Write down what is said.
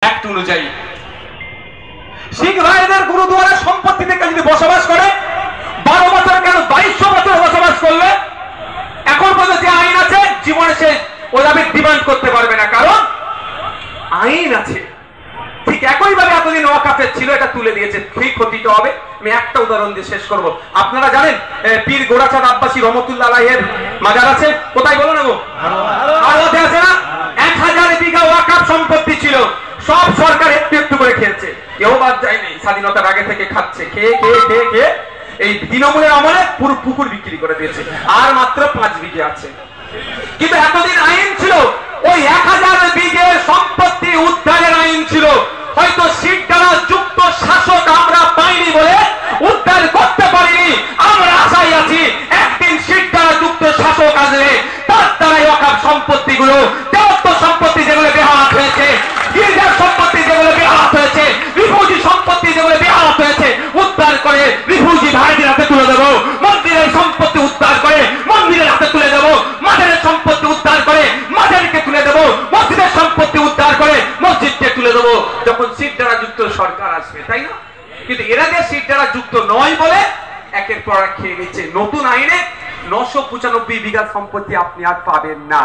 Act অনুযায়ী শিখ ভাইদের গুরুদুয়ারের সম্পত্তি থেকে যদি বসবাস করে 12 বছর কেন 2200 বছর বসবাস করলে এখন পর্যন্ত যে আইন আছে জীবনে সে ওভাবে ডিমান্ড করতে পারবে না, কারণ আইন আছে। ঠিক একইভাবে এতদিন ওয়াকাফের ছিল, এটা তুলে দিয়েছে, ঠিক হতে হবে। আমি একটা উদাহরণ দিয়ে শেষ করব। আপনারা জানেন পীর গোরাচাঁদ আব্বাসী রহমতুল্লাহ আলাইহির মাজার আছে কোথায় বলো না গো? আরওয়াতে আছে না? 1000 বিঘা ওয়াকাফ সম্পত্তি ছিল, সব সরকার একটু একটু করে খেয়েছে, কেউ বাদ যায়নি। স্বাধীনতার আগে থেকে খাচ্ছে, খেয়ে খেয়ে খেয়ে খেয়ে এই তৃণমূলের আমলে পুরো পুকুর বিক্রি করে দিয়েছে, আর মাত্র 5 বিঘে আছে। কিন্তু এতদিন আইন ছিল ওই 1000 বিঘে সম্পত্তি উদ্ধারের আইন ছিল, হয়তো শিখ দ্বারা যুক্ত শাসক আমরা পাইনি বলে উদ্ধার করতে পারিনি। আমরা আশায় আছি একদিন শিখ দ্বারা যুক্ত শাসক আসবে, তার দ্বারাই ওয়াকাফ সম্পত্তিগুলো, দেওয়াত্ব সম্পত্তি যেগুলো বেহাত হয়েছে, গির্জার সম্পত্তি যেগুলো বেহাত হয়েছে, রিফিউজি সম্পত্তি যেগুলো বেহাত হয়েছে, উদ্ধার করে রিফিউজি ভাইদের হাতে তুলে দেবো। মন্দিরের সম্পত্তি উদ্ধার করে মন্দিরের হাতে তুলে দেবো, মাজারের সম্পত্তি উদ্ধার করে মাজারকে তুলে দেবো, মসজিদের সম্পত্তি উদ্ধার করে মসজিদকে তুলে দেবো যখন শিখ দ্বারা যুক্ত সরকার আসবে, তাই না? কিন্তু এরা যে শিখ দ্বারা যুক্ত নয় বলে একের পর এক খেয়ে নিচ্ছে। নতুন আইনে 995 বিঘা সম্পত্তি আপনি আর পাবেন না।